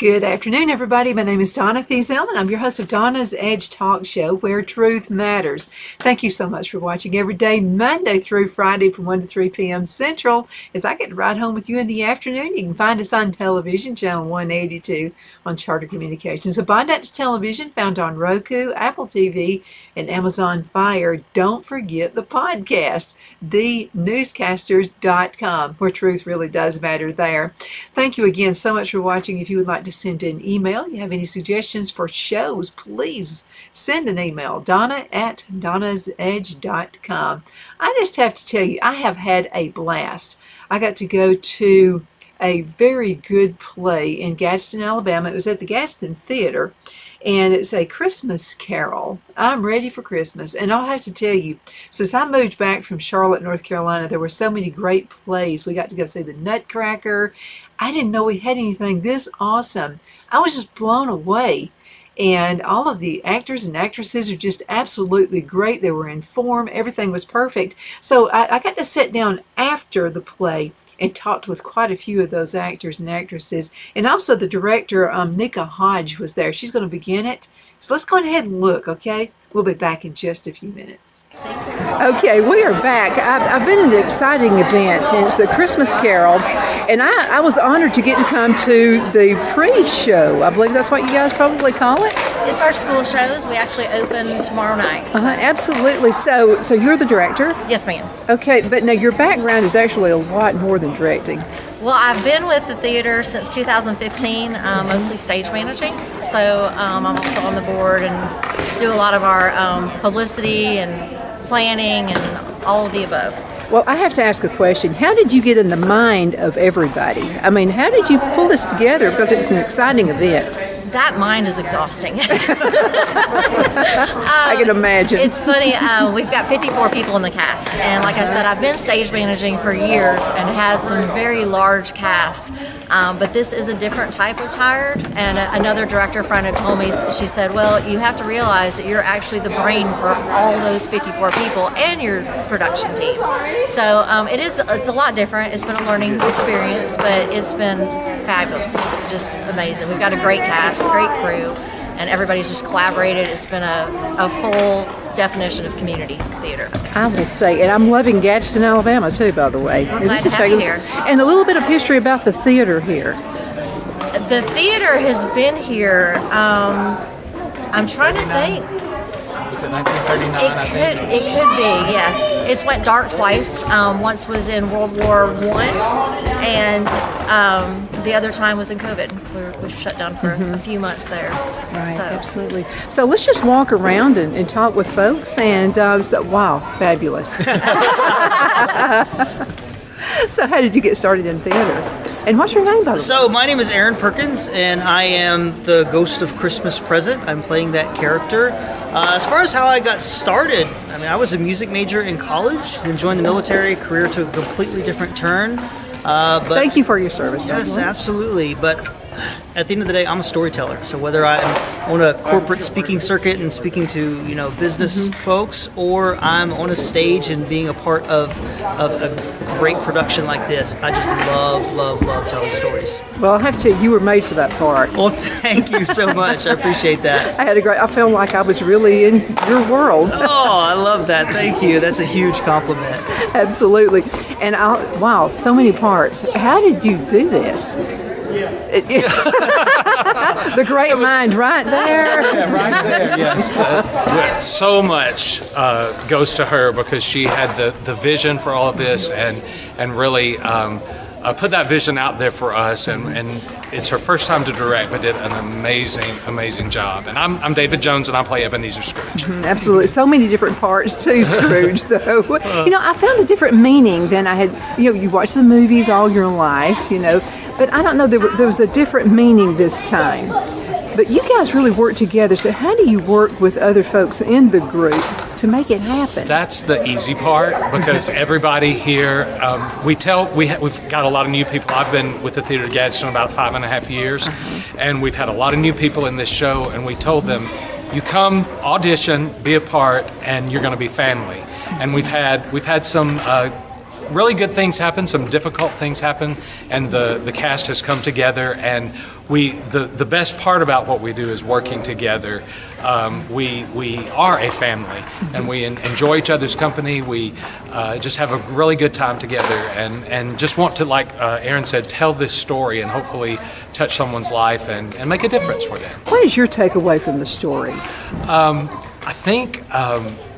Good afternoon, everybody. My name is Donna Thiesel, and I'm your host of Donna's Edge Talk Show, where truth matters. Thank you so much for watching every day, Monday through Friday from 1 to 3 p.m. Central, as I get to ride home with you in the afternoon. You can find us on television, channel 182 on Charter Communications. Abundance Television, found on Roku, Apple TV, and Amazon Fire. Don't forget the podcast, thenewscasters.com, where truth really does matter there. Thank you again so much for watching. If you would like to send an email, you have any suggestions for shows, please send an email, donna@donnasedge.com. I just have to tell you, I have had a blast. I got to go to a very good play in Gadsden, Alabama. It was at the Gadsden Theater, and it's a Christmas carol. I'm ready for Christmas. And I'll have to tell you, since I moved back from Charlotte, North Carolina, there were so many great plays. We got to go see the Nutcracker. I didn't know we had anything this awesome. I was just blown away. And all of the actors and actresses are just absolutely great. They were in form. Everything was perfect. So I got to sit down after the play and talked with quite a few of those actors and actresses. And also the director, Nika Hodge, was there. She's going to begin it. So let's go ahead and look, okay? We'll be back in just a few minutes. Okay, we are back. I've been at an exciting event, and it's the Christmas Carol, and I was honored to get to come to the pre-show. I believe that's what you guys probably call it? It's our school shows. We actually open tomorrow night. So. Absolutely. So you're the director? Yes, ma'am. Okay, but now your background is actually a lot more than directing. Well, I've been with the theater since 2015, mostly stage managing. So I'm also on the board and do a lot of our publicity and planning and all of the above. Well, I have to ask a question. How did you get in the mind of everybody? I mean, how did you pull this together? Because it's an exciting event. That mind is exhausting. I can imagine. It's funny. We've got 54 people in the cast. And like I said, I've been stage managing for years and had some very large casts. But this is a different type of tired. And another director friend had told me, she said, well, you have to realize that you're actually the brain for all those 54 people and your production team. So it's a lot different. It's been a learning experience, but it's been fabulous. Just amazing. We've got a great cast, great crew, and everybody's just collaborated. It's been a full definition of community theater. I will say, and I'm loving Gadsden, Alabama too, by the way. We're glad to have you here. And a little bit of history about the theater here. The theater has been here, I'm trying to think. Was it 1939? It could be, yes. It's went dark twice. Once was in World War I, and the other time was in COVID. We were shut down for a few months there. Right, absolutely. So let's just walk around and talk with folks. And wow, fabulous. So how did you get started in theater? And what's your name, by the way? So my name is Aaron Perkins, and I am the Ghost of Christmas Present. I'm playing that character. As far as how I got started, I mean, I was a music major in college, then joined the military. Career took a completely different turn. But thank you for your service. Yes, absolutely. But at the end of the day, I'm a storyteller. So whether I'm on a corporate speaking circuit and speaking to business folks, or I'm on a stage and being a part of a great production like this, I just love telling stories. Well, I have to tell you, you were made for that part. Well, thank you so much. I appreciate that. I felt like I was really in your world. Oh, I love that. Thank you. That's a huge compliment. Absolutely. And wow, so many parts. How did you do this? The great mind right there. Yeah, right there, yes. So much goes to her because she had the vision for all of this and really put that vision out there for us. And it's her first time to direct, but did an amazing job. And I'm David Jones, and I play Ebenezer Scrooge. Absolutely. So many different parts to Scrooge, though. I found a different meaning than I had. You watch the movies all your life, but I don't know, there was a different meaning this time. But you guys really work together, so how do you work with other folks in the group to make it happen? That's the easy part, because everybody here, we've got a lot of new people. I've been with the Theater of Gadsden about 5.5 years, and we've had a lot of new people in this show, and we told them, you come, audition, be a part, and you're going to be family. And we've had some really good things happen, some difficult things happen, and the cast has come together. And the best part about what we do is working together. We are a family, and we enjoy each other's company. We just have a really good time together, and just want to, like Aaron said, tell this story and hopefully touch someone's life and make a difference for them. What is your takeaway from the story? I think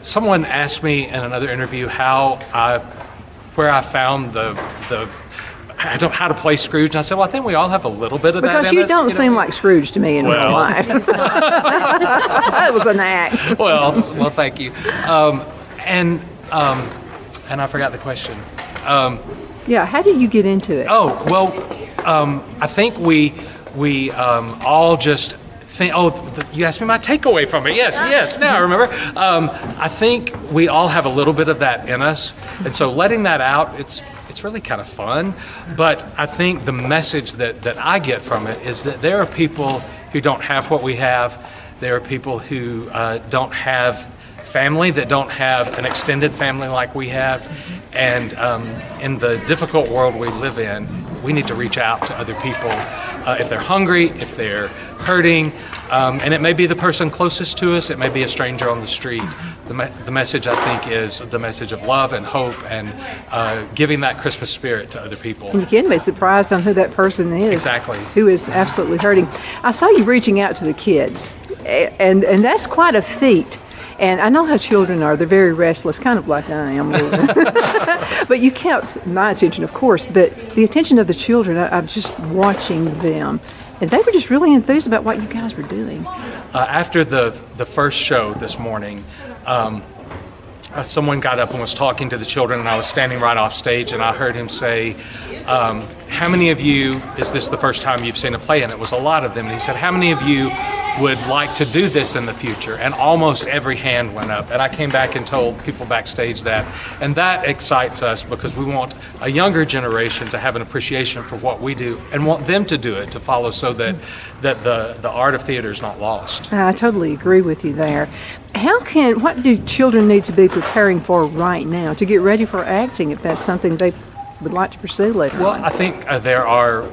someone asked me in another interview where I found how to play Scrooge, and I said, well, I think we all have a little bit of that in us. Because you don't seem like Scrooge to me in real life. That was an act. Well, thank you. And I forgot the question. Yeah, how did you get into it? Oh, well, I think we all just think, you asked me my takeaway from it. Yes, now I remember. I think we all have a little bit of that in us, and so letting that out, it's really kind of fun. But I think the message that I get from it is that there are people who don't have what we have. There are people who don't have family, that don't have an extended family like we have. And in the difficult world we live in, we need to reach out to other people if they're hungry, if they're hurting. And it may be the person closest to us, it may be a stranger on the street. The message, I think, is the message of love and hope and giving that Christmas spirit to other people. And you can be surprised on who that person is. Exactly. Who is absolutely hurting. I saw you reaching out to the kids, and that's quite a feat. And I know how children are. They're very restless, kind of like I am. But you kept my attention, of course, but the attention of the children, I'm just watching them. And they were just really enthused about what you guys were doing. After the first show this morning, someone got up and was talking to the children, and I was standing right off stage, and I heard him say, how many of you, is this the first time you've seen a play? And it was a lot of them. And he said, how many of you would like to do this in the future? And almost every hand went up. And I came back and told people backstage that. And that excites us because we want a younger generation to have an appreciation for what we do and want them to do it, to follow, so that the art of theater is not lost. I totally agree with you there. What do children need to be preparing for right now to get ready for acting, if that's something they would like to pursue later on? Well, I think there are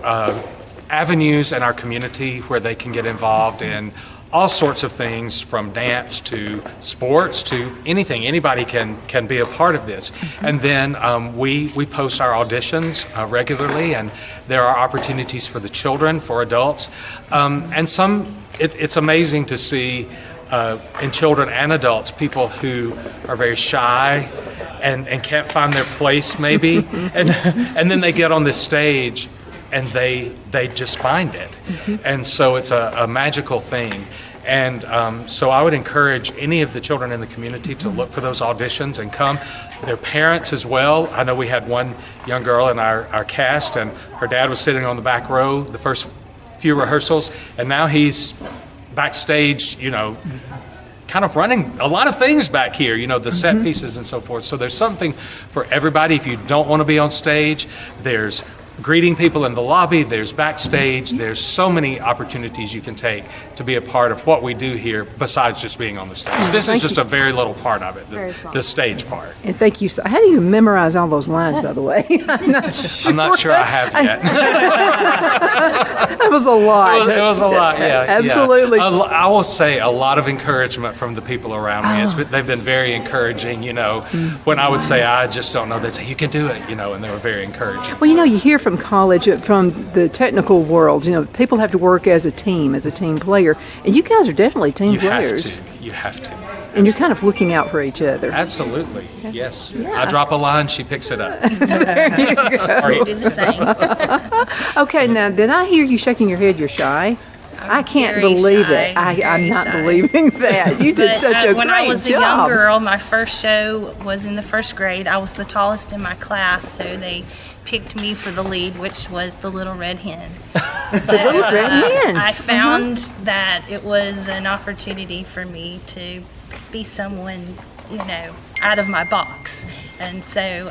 avenues in our community where they can get involved in all sorts of things, from dance to sports to anything. Anybody can be a part of this. And then we post our auditions regularly, and there are opportunities for the children, for adults. And it's amazing to see in children and adults, people who are very shy and can't find their place maybe, and then they get on this stage and they just find it. And so it's a magical thing. And so I would encourage any of the children in the community to look for those auditions and come. Their parents as well. I know we had one young girl in our cast, and her dad was sitting on the back row the first few rehearsals, and now he's backstage, kind of running a lot of things back here, the set pieces and so forth. So there's something for everybody. If you don't want to be on stage, there's greeting people in the lobby, there's backstage, there's so many opportunities you can take to be a part of what we do here besides just being on the stage. This is just a very little part of it, the stage part. And thank you. How do you memorize all those lines, by the way? I'm not sure I have yet. That was a lot. It was a lot, yeah. Absolutely. Yeah. I will say a lot of encouragement from the people around me. They've been very encouraging, when I would say, I just don't know, they'd say, you can do it, and they were very encouraging. Well, you hear from college, from the technical world, people have to work as a team player, and you guys are definitely team players. You have to. And you're kind of looking out for each other. Absolutely. Yes. Yeah. I drop a line, she picks it up. There you go. You do the same. Okay, now, did I hear you shaking your head? You're shy? I can't very believe shy, it. I'm not shy. believing that. You did such a great job. When I was a young girl, my first show was in the first grade. I was the tallest in my class, so they picked me for the lead, which was the Little Red Hen. The Little Red Hen. I found that it was an opportunity for me to be someone, out of my box, and so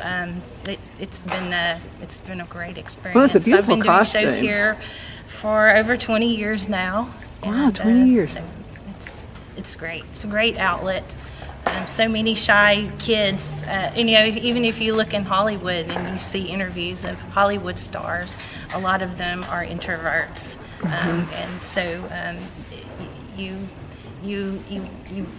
it's been a great experience. Well, it's a beautiful I've been doing shows costume. here for over 20 years now. Wow, 20 years. So it's great. It's a great outlet so many shy kids. Even if you look in Hollywood and you see interviews of Hollywood stars, a lot of them are introverts, and so you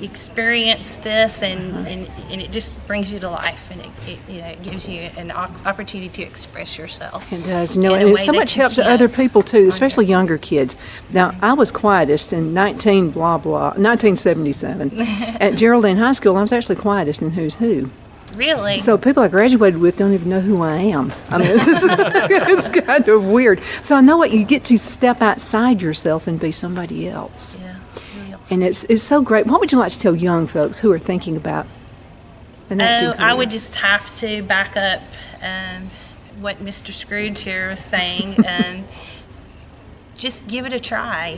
experience this, and it just brings you to life, and it gives you an opportunity to express yourself. It does, in a and it way so that much you helps to can't. other people too, especially younger kids. Now, I was quietest in 1977 at Geraldine High School. I was actually quietest in Who's Who. Really? So people I graduated with don't even know who I am. I mean, it's kind of weird. So I know what you get to step outside yourself and be somebody else. Yeah, it's really awesome. And it's so great. What would you like to tell young folks who are thinking about an acting I career? would just have to back up what Mr. Scrooge here was saying. Just give it a try.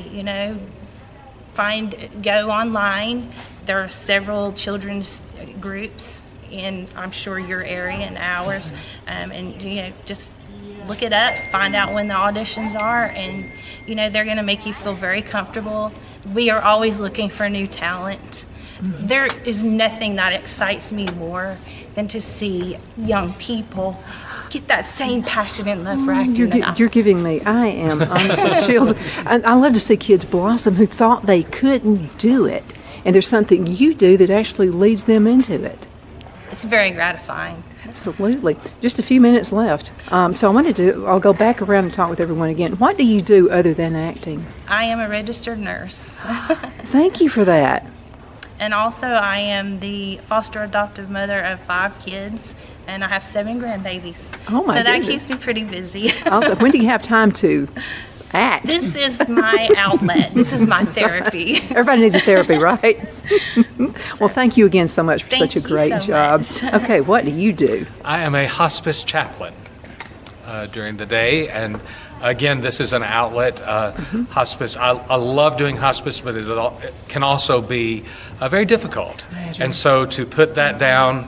Go online. There are several children's groups in, I'm sure, your area and ours, and just look it up, find out when the auditions are, and they're going to make you feel very comfortable. We are always looking for new talent. There is nothing that excites me more than to see young people get that same passion and love for acting that I You're giving me, I am honestly chills. I love to see kids blossom who thought they couldn't do it. And there's something you do that actually leads them into it. It's very gratifying. Absolutely. Just a few minutes left. So I'll go back around and talk with everyone again. What do you do other than acting? I am a registered nurse. Thank you for that. And also, I am the foster adoptive mother of 5 kids, and I have 7 grandbabies. Oh, my So that goodness. keeps me pretty busy. Also, when do you have time to act? This is my outlet. This is my therapy. Everybody needs a therapy, right? Well, thank you again so much for Thank such a you great so job. much. Okay, what do you do? I am a hospice chaplain during the day, and again, this is an outlet. Hospice. I love doing hospice, but it can also be very difficult. And so to put that down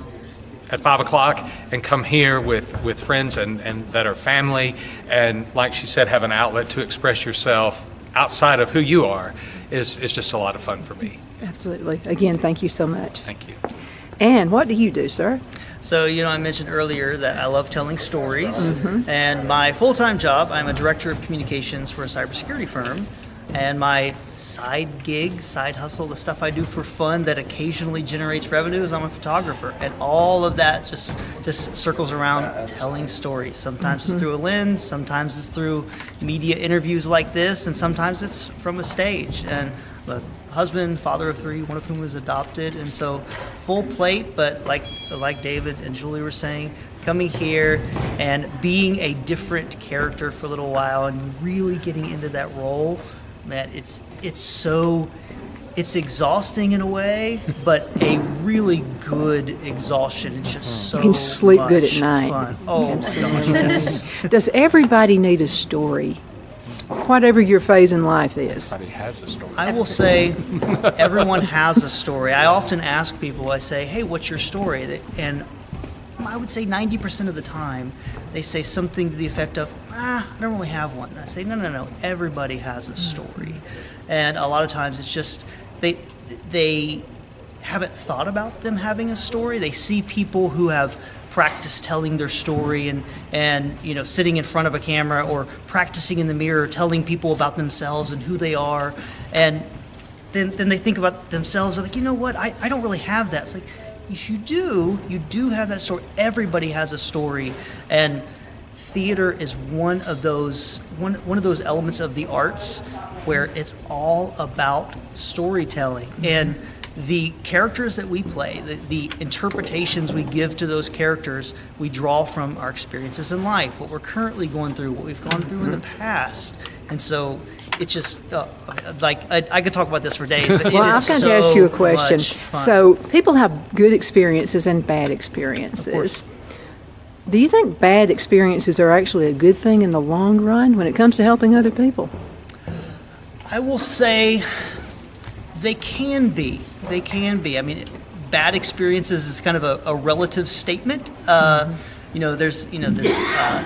at 5 o'clock and come here with friends and that are family, and like she said, have an outlet to express yourself outside of who you are is just a lot of fun for me. Absolutely. Again, thank you so much. Thank you. And what do you do, sir? So, I mentioned earlier that I love telling stories, and my full-time job, I'm a director of communications for a cybersecurity firm, and my side hustle, the stuff I do for fun that occasionally generates revenue, is I'm a photographer, and all of that just circles around telling stories. Sometimes it's through a lens, sometimes it's through media interviews like this, and sometimes it's from a stage. And look, husband, father of 3, one of whom was adopted, and so full plate. But like David and Julie were saying, coming here and being a different character for a little while and really getting into that role, man, it's exhausting in a way, but a really good exhaustion. It's just so You can sleep good at much night. fun. Oh my gosh, yes. Does everybody need a story? Whatever your phase in life is. Everybody has a story. I will say everyone has a story. I often ask people, I say, hey, what's your story? And I would say 90% of the time, they say something to the effect of, I don't really have one. And I say, no, everybody has a story. And a lot of times it's just, they haven't thought about them having a story. They see people who have practiced telling their story and sitting in front of a camera or practicing in the mirror telling people about themselves and who they are, and then they think about themselves, they're like, you know what, I don't really have that. It's like, yes, you do have that story. Everybody has a story, and theater is one of those elements of the arts where it's all about storytelling. And the characters that we play, the interpretations we give to those characters, we draw from our experiences in life, what we're currently going through, what we've gone through in the past. And so it's just, I could talk about this for days, but Well, it I've is got so to ask you a question. much fun. So people have good experiences and bad experiences. Of course. Do you think bad experiences are actually a good thing in the long run when it comes to helping other people? I will say they can be. They can be. I mean, bad experiences is kind of a relative statement. There's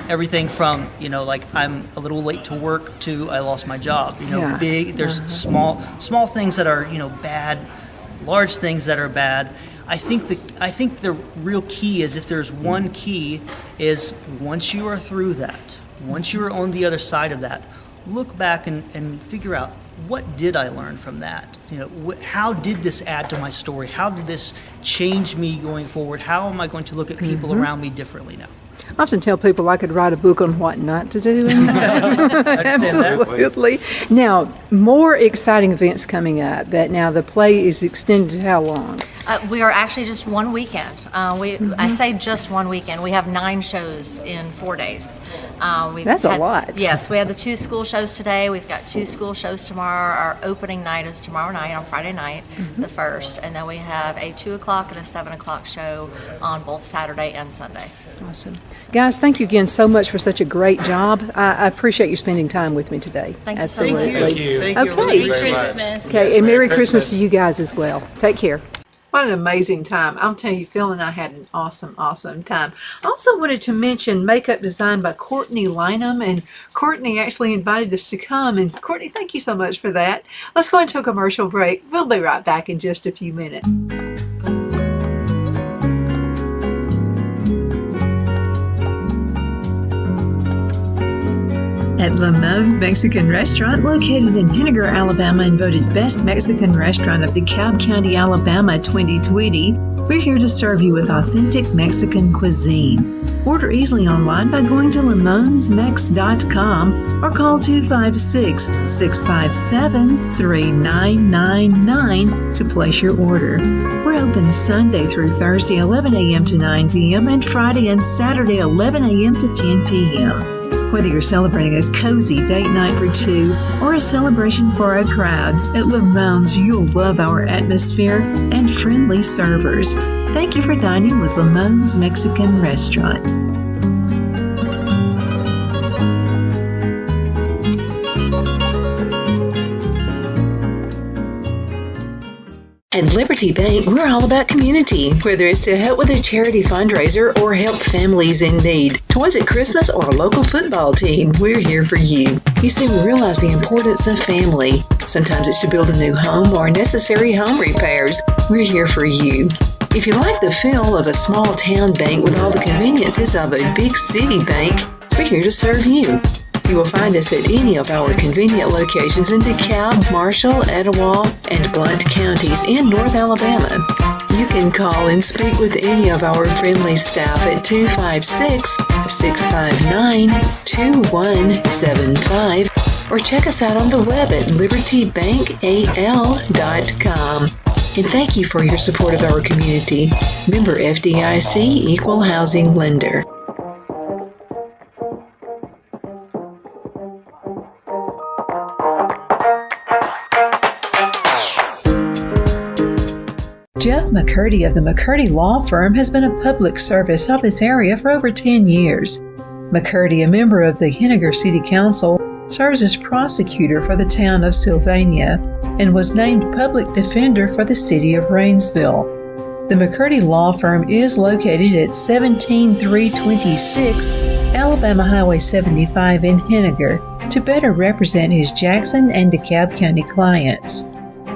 everything from like I'm a little late to work to I lost my job. Yeah. There's small things that are bad, large things that are bad. I think the real key is, if there's one key, is once you are through that, once you are on the other side of that, look back and figure out, what did I learn from that? How did this add to my story? How did this change me going forward? How am I going to look at people around me differently now? I often tell people I could write a book on what not to do. Absolutely. Now, more exciting events coming up. Now the play is extended to how long? We are actually just one weekend. I say just one weekend. We have 9 shows in 4 days. That's a lot. Yes, we had the 2 school shows today. We've got 2 school shows tomorrow. Our opening night is tomorrow night on Friday night, the 1st. And then we have a 2 o'clock and a 7 o'clock show on both Saturday and Sunday. Awesome. Guys, thank you again so much for such a great job. I appreciate you spending time with me today. Thank you so much. Absolutely. Thank you. Thank you. Okay. Merry Christmas. Okay, and Merry Christmas Christmas to you guys as well. Take care. What an amazing time. I'm telling you, Phil and I had an awesome, awesome time. I also wanted to mention makeup design by Courtney Lynham, and Courtney actually invited us to come. And Courtney, thank you so much for that. Let's go into a commercial break. We'll be right back in just a few minutes. At Lamone's Mexican Restaurant, located in Henniger, Alabama, and voted Best Mexican Restaurant of DeKalb County, Alabama 2020, we're here to serve you with authentic Mexican cuisine. Order easily online by going to lamonsmex.com or call 256-657-3999 to place your order. We're open Sunday through Thursday, 11 a.m. to 9 p.m., and Friday and Saturday, 11 a.m. to 10 p.m. Whether you're celebrating a cozy date night for 2 or a celebration for a crowd, at Lamone's you'll love our atmosphere and friendly servers. Thank you for dining with Lamone's Mexican Restaurant. At Liberty Bank, we're all about community, whether it's to help with a charity fundraiser or help families in need. Toys at Christmas or a local football team, we're here for you. You see, we realize the importance of family. Sometimes it's to build a new home or necessary home repairs. We're here for you. If you like the feel of a small town bank with all the conveniences of a big city bank, we're here to serve you. You will find us at any of our convenient locations in DeKalb, Marshall, Etowah, and Blount counties in North Alabama. You can call and speak with any of our friendly staff at 256-659-2175 or check us out on the web at libertybankal.com. And thank you for your support of our community. Member FDIC, Equal Housing Lender. Jeff McCurdy of the McCurdy Law Firm has been a public service of this area for over 10 years. McCurdy, a member of the Henniger City Council, serves as prosecutor for the town of Sylvania and was named public defender for the city of Rainsville. The McCurdy Law Firm is located at 17326 Alabama Highway 75 in Henniger to better represent his Jackson and DeKalb County clients.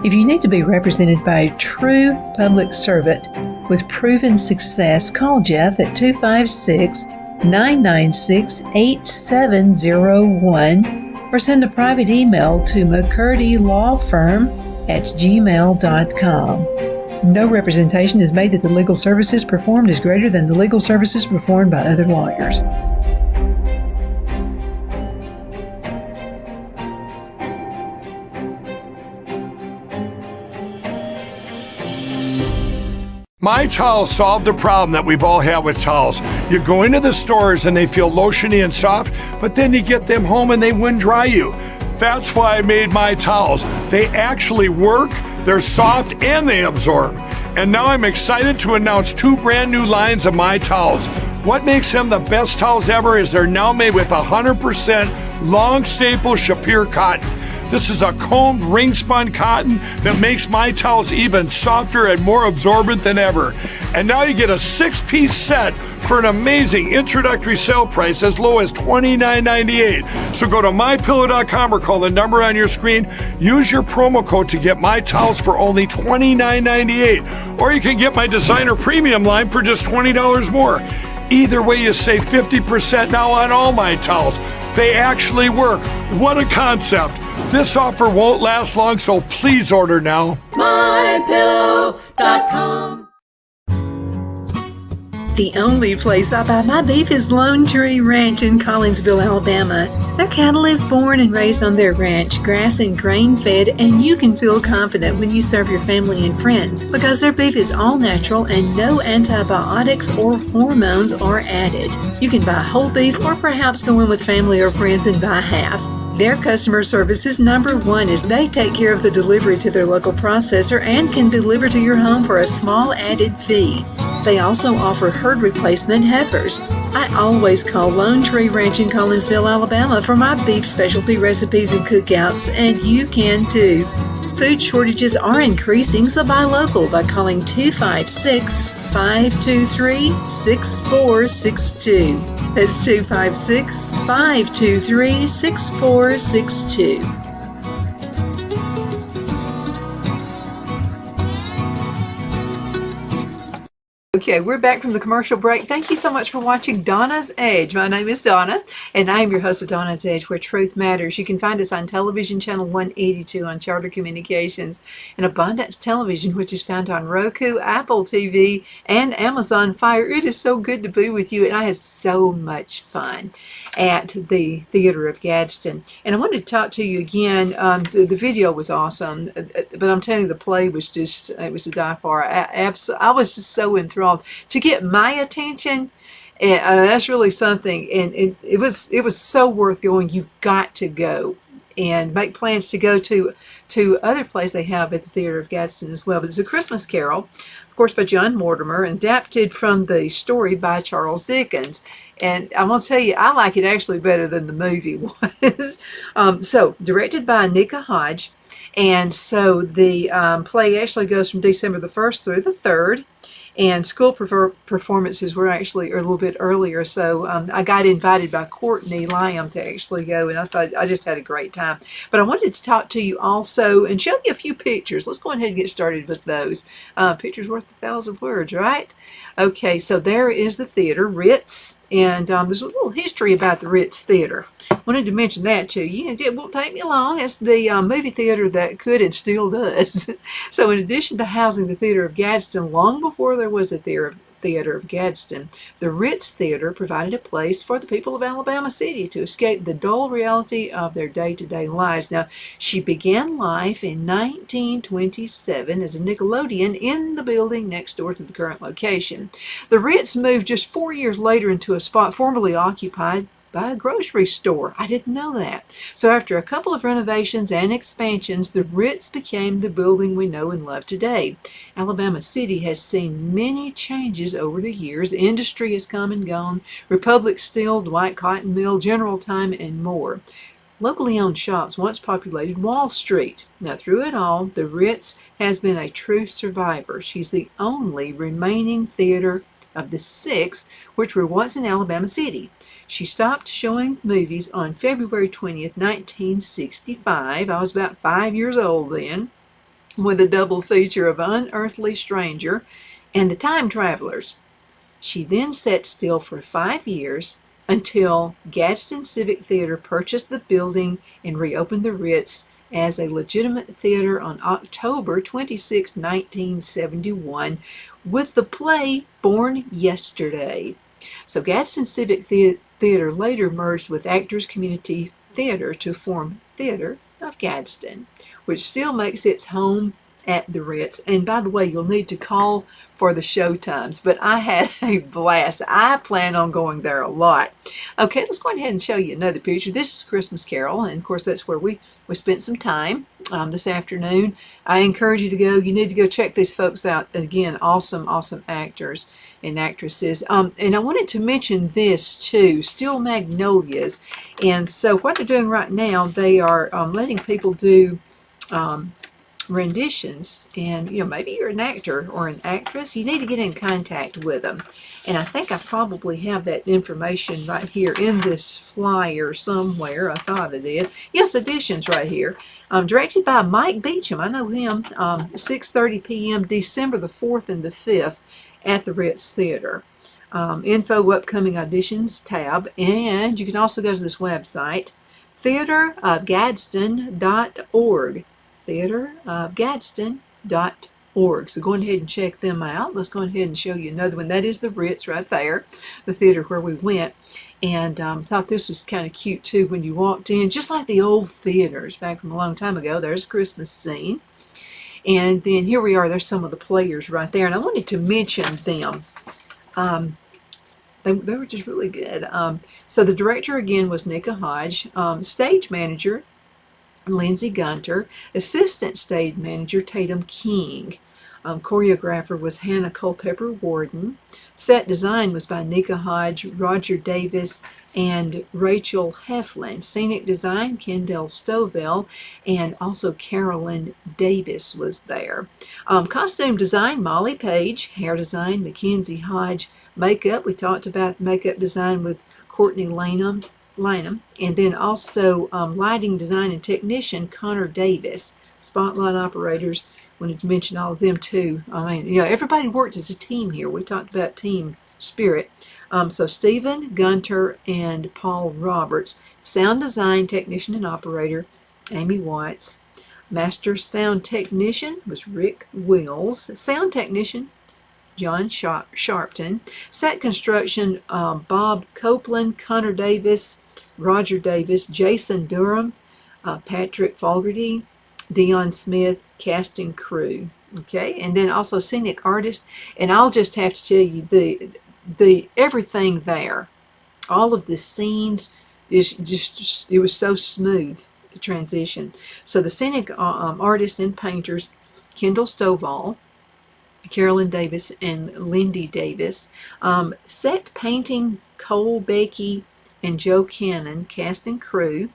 If you need to be represented by a true public servant with proven success, call Jeff at 256-996-8701 or send a private email to mccurdylawfirm@gmail.com. No representation is made that the legal services performed is greater than the legal services performed by other lawyers. My Towels solved the problem that we've all had with towels. You go into the stores and they feel lotiony and soft, but then you get them home and they wind dry you. That's why I made My Towels. They actually work, they're soft, and they absorb. And now I'm excited to announce 2 brand new lines of My Towels. What makes them the best towels ever is they're now made with 100% long staple Shapir cotton. This is a combed ring-spun cotton that makes My Towels even softer and more absorbent than ever. And now you get a 6-piece set for an amazing introductory sale price as low as $29.98. So go to mypillow.com or call the number on your screen. Use your promo code to get my towels for only $29.98. Or you can get my designer premium line for just $20 more. Either way, you save 50% now on all my towels. They actually work. What a concept. This offer won't last long, so please order now. MyPillow.com. The only place I buy my beef is Lone Tree Ranch in Collinsville, Alabama. Their cattle is born and raised on their ranch, grass and grain fed, and you can feel confident when you serve your family and friends because their beef is all natural and no antibiotics or hormones are added. You can buy whole beef or perhaps go in with family or friends and buy half. Their customer service is number one as they take care of the delivery to their local processor and can deliver to your home for a small added fee. They also offer herd replacement heifers. I always call Lone Tree Ranch in Collinsville, Alabama for my beef specialty recipes and cookouts, and you can too. Food shortages are increasing, so buy local by calling 256-523-6462. That's 256-523-6462. Okay, we're back from the commercial break. Thank you so much for watching Donna's Edge. My name is Donna, and I am your host of Donna's Edge, where truth matters. You can find us on television channel 182 on Charter Communications and Abundance Television, which is found on Roku, Apple TV, and Amazon Fire. It is so good to be with you, and I had so much fun at the Theater of Gadsden. And I wanted to talk to you again. The video was awesome, but I'm telling you, the play was just, it was a die for. I was just so enthralled. To get my attention, that's really something, and it was so worth going. You've got to go and make plans to go to other plays they have at the Theater of Gadsden as well. But it's A Christmas Carol, of course, by John Mortimer, and adapted from the story by Charles Dickens. And I'm going to tell you, I like it actually better than the movie was. So, directed by Nika Hodge. And so the play actually goes from December the 1st through the 3rd. And school performances were actually a little bit earlier, so I got invited by Courtney Lamb to actually go, and I thought I just had a great time. But I wanted to talk to you also and show you a few pictures. Let's go ahead and get started with those. Pictures worth 1,000 words, right? Okay, so there is the theater, Ritz, and there's a little history about the Ritz Theater. Wanted to mention that to you. It won't take me long. It's the movie theater that could and still does. So in addition to housing the Theater of Gadsden, long before there was a Theater of Gadsden, the Ritz Theater provided a place for the people of Alabama City to escape the dull reality of their day-to-day lives. Now, she began life in 1927 as a Nickelodeon in the building next door to the current location. The Ritz moved just 4 years later into a spot formerly occupied by a grocery store. I didn't know that. So after a couple of renovations and expansions, the Ritz became the building we know and love today. Alabama City has seen many changes over the years. Industry has come and gone. Republic Steel, Dwight Cotton Mill, General Time, and more. Locally owned shops once populated Wall Street. Now, through it all, the Ritz has been a true survivor. She's the only remaining theater of the 6 which were once in Alabama City. She stopped showing movies on February 20th, 1965. I was about 5 years old then, with a double feature of Unearthly Stranger and The Time Travelers. She then sat still for 5 years until Gadsden Civic Theater purchased the building and reopened the Ritz as a legitimate theater on October 26, 1971, with the play Born Yesterday. So Gadsden Civic Theater later merged with Actors Community Theater to form Theater of Gadsden, which still makes its home at the Ritz. And by the way, you'll need to call for the show times, but I had a blast. I plan on going there a lot. Okay, let's go ahead and show you another picture. This is Christmas Carol, and of course that's where we spent some time this afternoon. I encourage you to go. You need to go check these folks out. Again, awesome actors and actresses. And I wanted to mention this too, Steel Magnolias. And so what they're doing right now, they are letting people do renditions, and maybe you're an actor or an actress, you need to get in contact with them. And I think I probably have that information right here in this flyer somewhere. I thought I did. Yes, auditions right here. Directed by Mike Beecham. I know him. 6:30 p.m. December the 4th and the 5th at the Ritz Theater. Info upcoming auditions tab, and you can also go to this website, theaterofgadsden.org. theaterofgadsden.org. So go ahead and check them out. Let's go ahead and show you another one. That is the Ritz right there, the theater where we went. And thought this was kind of cute too when you walked in, just like the old theaters back from a long time ago. There's a Christmas scene. And then here we are. There's some of the players right there. And I wanted to mention them. They were just really good. So the director again was Nika Hodge. Stage manager Lindsay Gunter, assistant stage manager Tatum King. Choreographer was Hannah Culpepper Warden. Set design was by Nika Hodge, Roger Davis, and Rachel Heflin. Scenic design, Kendall Stovell, and also Carolyn Davis was there. Costume design, Molly Page. Hair design, Mackenzie Hodge. Makeup, we talked about makeup design with Courtney Lanham. And then also lighting design and technician Connor Davis. Spotlight operators, wanted to mention all of them too. I mean, everybody worked as a team here. We talked about team spirit. So Stephen Gunter and Paul Roberts. Sound design technician and operator Amy Watts. Master sound technician was Rick Wills. Sound technician John Sharpton. Set construction Bob Copeland, Connor Davis, Roger Davis, Jason Durham, Patrick Fogarty, Dion Smith, casting crew. Okay, and then also scenic artist. And I'll just have to tell you the everything there, all of the scenes is just it was so smooth the transition. So the scenic artists and painters, Kendall Stovall, Carolyn Davis, and Lindy Davis. Set painting, Cole Becky and Joe Cannon, cast and crew.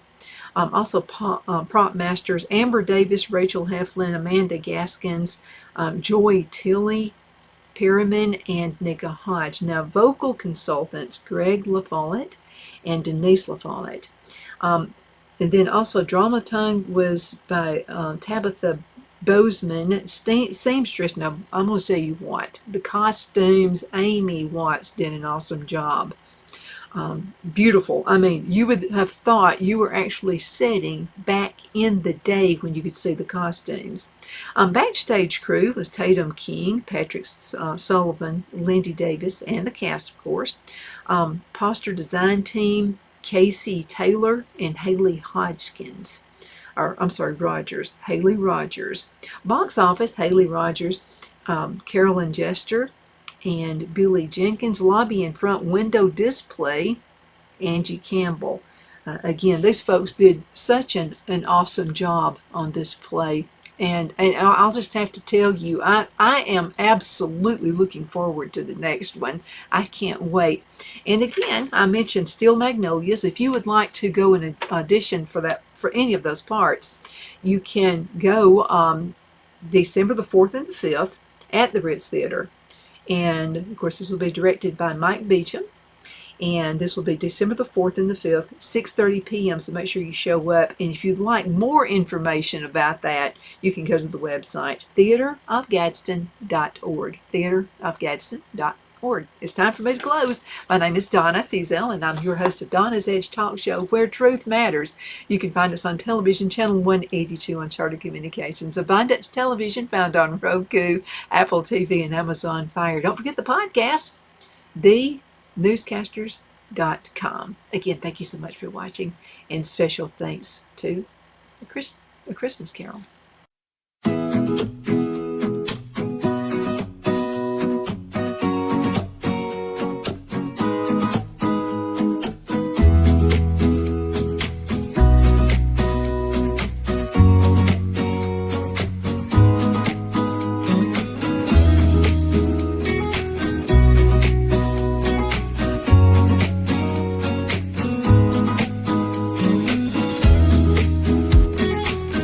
Also prop masters, Amber Davis, Rachel Heflin, Amanda Gaskins, Joy Tilley, Perriman, and Nika Hodge. Now, vocal consultants, Greg LaFollette and Denise LaFollette. And then also dramaturg was by Tabitha Bozeman. Seamstress, now I'm going to tell you what, the costumes, Amy Watts did an awesome job. Beautiful. I mean, you would have thought you were actually sitting back in the day when you could see the costumes. Backstage crew was Tatum King, Patrick Sullivan, Lindy Davis, and the cast, of course. Poster design team, Casey Taylor and Haley Hodgkins. Rogers. Haley Rogers. Box office, Haley Rogers, Carolyn Jester, and Billy Jenkins. Lobby and front window display, Angie Campbell. Again, these folks did such an awesome job on this play. And I'll just have to tell you, I am absolutely looking forward to the next one. I can't wait. And again, I mentioned Steel Magnolias. If you would like to go and audition for any of those parts, you can go December the 4th and the 5th at the Ritz Theater. And of course, this will be directed by Mike Beecham. And this will be December the 4th and the 5th, 6:30 p.m. So make sure you show up. And if you'd like more information about that, you can go to the website, theaterofgadsden.org. theaterofgadsden.org. It's time for me to close. My name is Donna Thiesel, and I'm your host of Donna's Edge Talk Show, where truth matters. You can find us on television, channel 182 on Charter Communications. Abundance Television, found on Roku, Apple TV, and Amazon Fire. Don't forget the podcast, thenewscasters.com. Again, thank you so much for watching, and special thanks to A Christmas Carol.